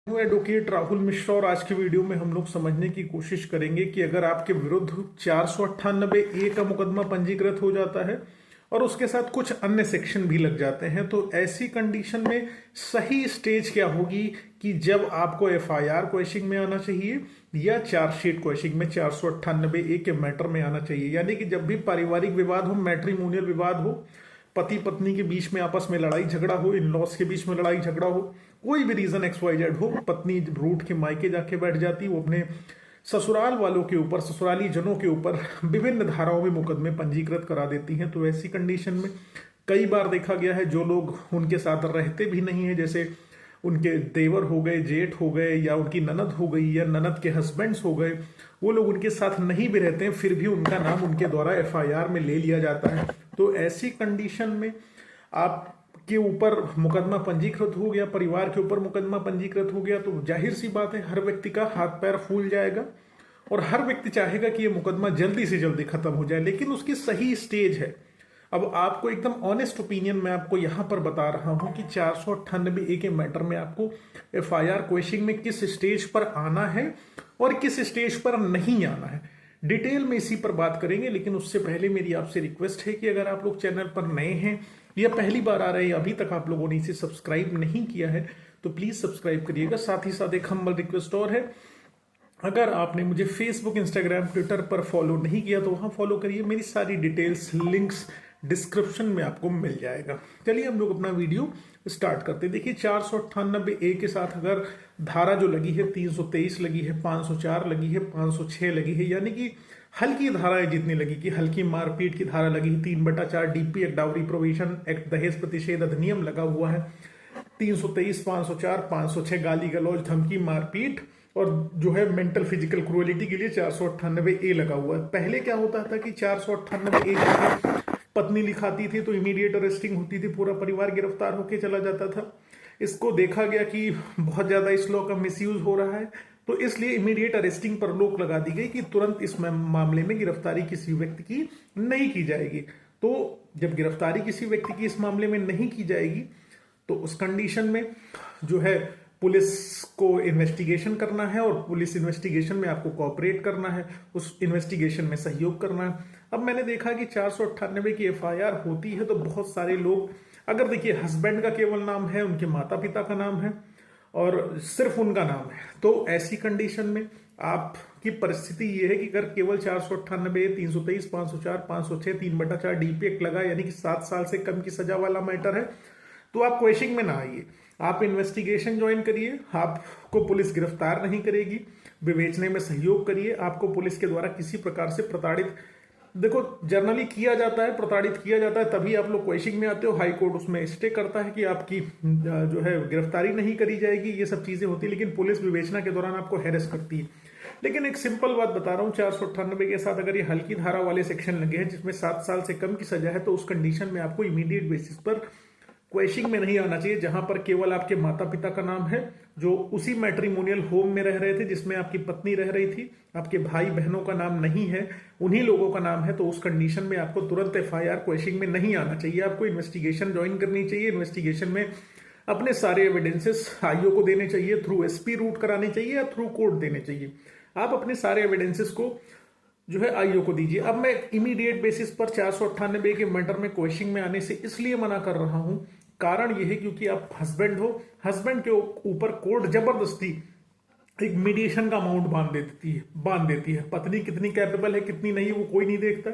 हूँ एडवोकेट राहुल मिश्रा और आज की वीडियो में हम लोग समझने की कोशिश करेंगे कि अगर आपके विरुद्ध 498 ए का मुकदमा पंजीकृत हो जाता है और उसके साथ कुछ अन्य सेक्शन भी लग जाते हैं तो ऐसी कंडीशन में सही स्टेज क्या होगी कि जब आपको एफआईआर क्वेश्चन में आना चाहिए या चार्जशीट क्वेश्चन में 498 ए के मैटर में आना चाहिए। यानी कि जब भी पारिवारिक विवाद हो, मैट्रिमोनियल विवाद हो, पति पत्नी के बीच में आपस में लड़ाई झगड़ा हो, इन लॉस के बीच में लड़ाई झगड़ा हो, कोई भी रीजन XYZ हो, पत्नी रूठ के मायके जाके बैठ जाती, वो अपने ससुराल वालों के ऊपर, ससुराली जनों के ऊपर विभिन्न धाराओं में मुकदमे पंजीकृत करा देती हैं। तो ऐसी कंडीशन में कई बार देखा गया है जो लोग उनके साथ रहते भी नहीं है, जैसे उनके देवर हो गए, जेठ हो गए, या उनकी ननद हो गई, या ननद के हस्बैंड्स हो गए, वो लोग उनके साथ नहीं भी रहते हैं फिर भी उनका नाम उनके द्वारा एफआईआर में ले लिया जाता है। तो ऐसी कंडीशन में आपके ऊपर मुकदमा पंजीकृत हो गया, परिवार के ऊपर मुकदमा पंजीकृत हो गया, तो जाहिर सी बात है हर व्यक्ति का हाथ पैर फूल जाएगा और हर व्यक्ति चाहेगा कि ये मुकदमा जल्दी से जल्दी खत्म हो जाए। लेकिन उसकी सही स्टेज है। अब आपको एकदम ऑनेस्ट ओपिनियन मैं आपको यहां पर बता रहा हूं कि 498 ए के मैटर में आपको एफआईआर क्वेश्चन में किस स्टेज पर आना है और किस स्टेज पर नहीं आना है, डिटेल में इसी पर बात करेंगे। लेकिन उससे पहले मेरी आपसे रिक्वेस्ट है कि अगर आप लोग चैनल पर नए हैं या पहली बार आ रहे हैं, अभी तक आप लोगों ने इसे सब्सक्राइब नहीं किया है तो प्लीज सब्सक्राइब करिएगा। साथ ही साथ एक हम्बल रिक्वेस्ट और है, अगर आपने मुझे फेसबुक, इंस्टाग्राम, ट्विटर पर फॉलो नहीं किया तो वहां फॉलो करिए। मेरी सारी डिटेल्स, लिंक्स डिस्क्रिप्शन में आपको मिल जाएगा। चलिए हम लोग अपना वीडियो स्टार्ट करते हैं। देखिए 498 ए के साथ अगर धारा जो लगी है 323 लगी है, 504 लगी है, 506 लगी है, यानी कि हल्की धाराएं जितनी लगी, कि हल्की मारपीट की धारा लगी है, 3/4 DP act, dowry provision act, दहेज प्रतिषेध अधिनियम लगा हुआ है, 323, 504, 506 गाली गलौज, धमकी, मारपीट और जो है मेंटल फिजिकल क्रूएलिटी के लिए 498 ए लगा हुआ है। पहले क्या होता था कि 498 ए पत्नी लिखाती थी तो इमीडिएट अरेस्टिंग होती थी, पूरा परिवार गिरफ्तार होकर चला जाता था। इसको देखा गया कि बहुत ज्यादा इस लॉ का मिसयूज हो रहा है तो इसलिए इमीडिएट अरेस्टिंग पर रोक लगा दी गई कि तुरंत इस मामले में गिरफ्तारी किसी व्यक्ति की नहीं की जाएगी। तो जब गिरफ्तारी किसी व्यक्ति की इस मामले में नहीं की जाएगी तो उस कंडीशन में जो है पुलिस को इन्वेस्टिगेशन करना है और पुलिस इन्वेस्टिगेशन में आपको कोऑपरेट करना है, उस इन्वेस्टिगेशन में सहयोग करना है। अब मैंने देखा कि 498 की एफआईआर होती है तो बहुत सारे लोग, अगर देखिए हस्बैंड का केवल नाम है, उनके माता पिता का नाम है और सिर्फ उनका नाम है, तो ऐसी कंडीशन में आपकी परिस्थिति ये है कि अगर केवल 498, 323, 504, 506, 3/4 DP एक्ट लगा, यानी कि 7 साल से कम की सजा वाला मैटर है, तो आप क्वेश्चन में ना आइए, आप इन्वेस्टिगेशन ज्वाइन करिए। आपको पुलिस गिरफ्तार नहीं करेगी, विवेचने में सहयोग करिए। आपको पुलिस के द्वारा किसी प्रकार से प्रताड़ित, देखो जनरली किया जाता है, प्रताड़ित किया जाता है, तभी आप लोग क्वेश्चन में आते हो। हाई कोर्ट उसमें स्टे करता है कि आपकी जो है गिरफ्तारी नहीं करी जाएगी, ये सब चीजें होती है। लेकिन पुलिस विवेचना के दौरान आपको हैरेस करती है। लेकिन एक सिंपल बात बता रहा हूँ, 498 के साथ अगर ये हल्की धारा वाले सेक्शन लगे हैं जिसमें 7 साल से कम की सजा है तो उस कंडीशन में आपको इमीडिएट बेसिस पर क्वेश्चन में नहीं आना चाहिए, जहां पर केवल आपके माता पिता का नाम है जो उसी मैट्रिमोनियल होम में रह रहे थे जिसमें आपकी पत्नी रह रही थी, आपके भाई बहनों का नाम नहीं है, उन्हीं लोगों का नाम है। तो उस कंडीशन में आपको तुरंत एफआईआर क्वेश्चन में नहीं आना चाहिए, आपको इन्वेस्टिगेशन ज्वाइन करनी चाहिए। इन्वेस्टिगेशन में अपने सारे एविडेंसेस आईओ को देने चाहिए, थ्रू SP रूट कराने चाहिए या थ्रू कोर्ट देने चाहिए। आप अपने सारे एविडेंसेस को जो है आईओ को दीजिए। अब मैं इमीडिएट बेसिस पर 498 के मैटर में क्वेश्चन में आने से इसलिए मना कर रहा हूं, कारण यह है क्योंकि आप हस्बैंड हो, हस्बैंड के ऊपर कोर्ट जबरदस्ती एक मीडिएशन का अमाउंट बांध देती है। पत्नी कितनी कैपेबल है कितनी नहीं वो कोई नहीं देखता।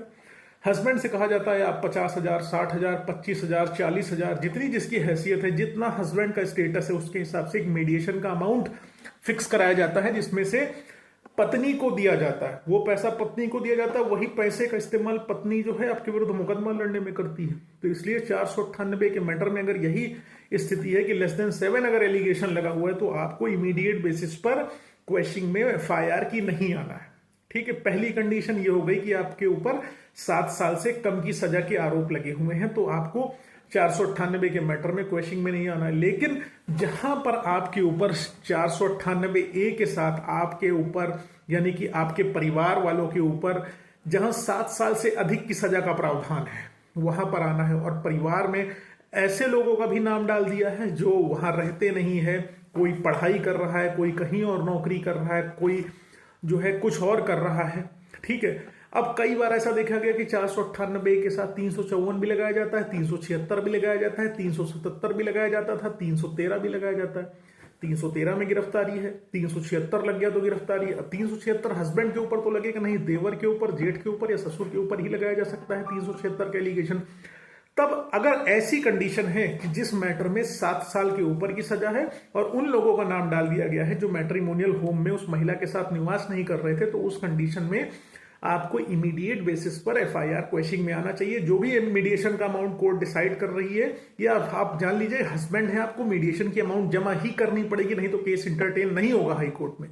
हस्बैंड से कहा जाता है आप 50,000, 60,000, 25,000, 40,000, जितनी जिसकी हैसियत है, जितना हस्बैंड का स्टेटस है उसके हिसाब से एक मीडिएशन का अमाउंट फिक्स कराया जाता है जिसमें से पत्नी को दिया जाता है। वो पैसा पत्नी को दिया जाता है, वही पैसे का इस्तेमाल पत्नी जो है आपके विरुद्ध मुकदमा लड़ने में करती है। तो इसलिए 498 के मैटर में अगर यही स्थिति है कि लेस देन 7 अगर एलिगेशन लगा हुआ है तो आपको इमीडिएट बेसिस पर क्वेश्चन में एफआईआर की नहीं आना है। ठीक है, पहली कंडीशन ये हो गई कि आपके ऊपर 7 साल से कम की सजा के आरोप लगे हुए हैं तो आपको 498 के मैटर में क्वेश्चन में नहीं आना है। लेकिन जहां पर आपके ऊपर 498 ए के साथ आपके ऊपर यानी कि आपके परिवार वालों के ऊपर जहां 7 साल से अधिक की सजा का प्रावधान है वहां पर आना है। और परिवार में ऐसे लोगों का भी नाम डाल दिया है जो वहां रहते नहीं है, कोई पढ़ाई कर रहा है, कोई कहीं और नौकरी कर रहा है, कोई जो है कुछ और कर रहा है, ठीक है। अब कई बार ऐसा देखा गया कि 498 के साथ 354 भी लगाया जाता है, 376 भी लगाया जाता है, 377 भी लगाया जाता था, 313 भी लगाया जाता है। 313 में गिरफ्तारी है, 376 लग गया तो गिरफ्तारी है। अब 376 हस्बैंड के ऊपर तो लगेगा नहीं, देवर के ऊपर, जेठ के ऊपर या ससुर के ऊपर ही लगाया जा सकता है 376 का एलिगेशन। तब अगर ऐसी कंडीशन है कि जिस मैटर में 7 साल के ऊपर की सजा है और उन लोगों का नाम डाल दिया गया है जो मैट्रिमोनियल होम में उस महिला के साथ निवास नहीं कर रहे थे, तो उस कंडीशन में आपको इमीडिएट बेसिस पर एफआईआर क्वेश्चनिंग में आना चाहिए। जो भी मीडिएशन का अमाउंट कोर्ट डिसाइड कर रही है, या आप जान लीजिए हस्बैंड है, आपको मीडिएशन की अमाउंट जमा ही करनी पड़ेगी, नहीं तो केस इंटरटेन नहीं होगा हाई कोर्ट में,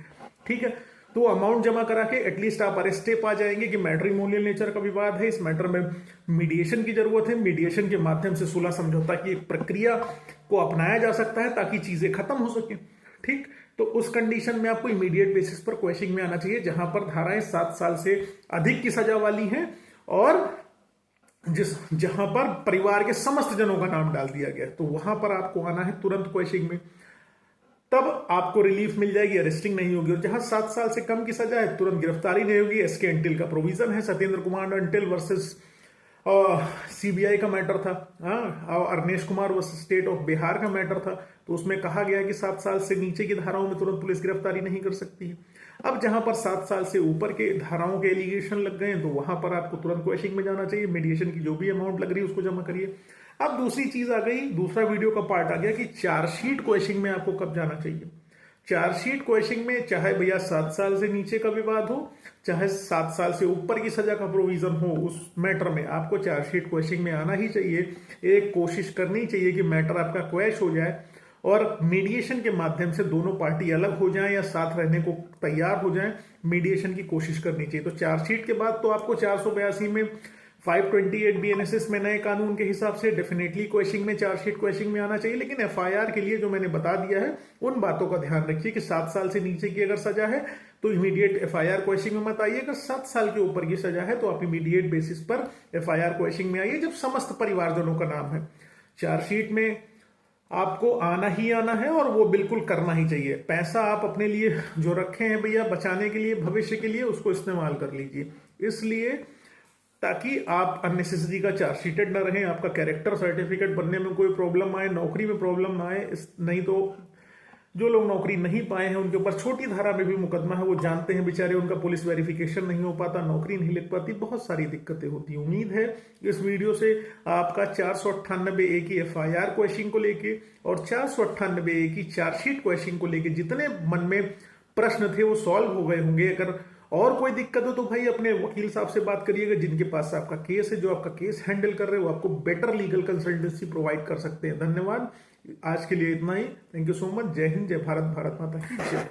ठीक है। तो अमाउंट जमा करा के एटलीस्ट आप अरेस्टे पा जाएंगे कि मैट्रिमोनियल नेचर का विवाद है, इस मैटर में मीडिएशन की जरूरत है, मीडिएशन के माध्यम से सुलह समझौता की एक प्रक्रिया को अपनाया जा सकता है ताकि चीजें खत्म हो सके, ठीक। तो उस कंडीशन में आपको इमीडिएट बेसिस पर क्वेश्चनिंग में आना चाहिए, जहां पर धाराएं 7 साल से अधिक की सजा वाली हैं और जहां पर परिवार के समस्त जनों का नाम डाल दिया गया, तो वहां पर आपको आना है तुरंत क्वेश्चनिंग में, तब आपको रिलीफ मिल जाएगी, अरेस्टिंग नहीं होगी। और जहां 7 साल से कम की सजा है, तुरंत गिरफ्तारी नहीं होगी। एसके अंटिल का प्रोविजन है, Satyendra Kumar until versus CBI का मैटर था, और Arnesh Kumar versus state of Bihar का मैटर था, तो उसमें कहा गया कि 7 साल से नीचे की धाराओं में तुरंत पुलिस गिरफ्तारी नहीं कर सकती है। अब जहां पर 7 साल से ऊपर के धाराओं के एलिगेशन लग गए हैं, तो वहां पर आपको तुरंत क्वेश्चनिंग में जाना चाहिए, मीडिएशन की जो भी अमाउंट लग रही है उसको जमा करिए। अब दूसरी चीज आ गई, दूसरा वीडियो का पार्ट आ गया कि चार्जशीट क्वेश्चनिंग में आपको कब जाना चाहिए। चार्जशीट क्वेश्चनिंग में चाहे भैया 7 साल से नीचे का विवाद हो, चाहे 7 साल से ऊपर की सजा का प्रोविजन हो, उस मैटर में आपको चार्जशीट क्वेश्चनिंग में आना ही चाहिए। एक कोशिश करनी चाहिए कि मैटर आपका क्वैश हो जाए और मीडिएशन के माध्यम से दोनों पार्टी अलग हो जाएं या साथ रहने को तैयार हो जाएं, मीडिएशन की कोशिश करनी चाहिए। तो चार्जशीट के बाद तो आपको 482 में 528 बीएनएसएस में नए कानून के हिसाब से डेफिनेटली क्वेश्चनिंग में, चार्जशीट क्वेश्चनिंग में आना चाहिए। लेकिन एफआईआर के लिए जो मैंने बता दिया है उन बातों का ध्यान रखिए कि 7 साल से नीचे की अगर सजा है तो इमीडिएट एफआईआर क्वेश्चनिंग में मत आइए। अगर 7 साल के ऊपर की सजा है तो आप इमीडिएट बेसिस पर एफआईआर क्वेश्चनिंग में आइए जब समस्त परिवारजनों का नाम है। चार्जशीट में आपको आना ही आना है और वो बिल्कुल करना ही चाहिए। पैसा आप अपने लिए जो रखे हैं भैया बचाने के लिए, भविष्य के लिए, उसको इस्तेमाल कर लीजिए, इसलिए ताकि आप अननेसेसरी का चार्जशीटेड ना रहें, आपका कैरेक्टर सर्टिफिकेट बनने में कोई प्रॉब्लम आए, नौकरी में प्रॉब्लम ना आए। नहीं तो जो लोग नौकरी नहीं पाए हैं उनके ऊपर छोटी धारा में भी मुकदमा है, वो जानते हैं बेचारे, उनका पुलिस वेरिफिकेशन नहीं हो पाता, नौकरी नहीं लग पाती, बहुत सारी दिक्कतें होती। उम्मीद है इस वीडियो से आपका 498A की एफआईआर क्वेश्चनिंग को लेके और 498A की चार्जशीट क्वेश्चनिंग को लेके जितने मन में प्रश्न थे वो सॉल्व हो गए होंगे। अगर और कोई दिक्कत हो तो भाई अपने वकील साहब से बात करिएगा, जिनके पास आपका केस है, जो आपका केस हैंडल कर रहे हो, आपको बेटर लीगल कंसल्टेंसी प्रोवाइड कर सकते हैं। धन्यवाद, आज के लिए इतना ही। Thank you so much. जय हिंद, जय भारत, भारत माता की जय।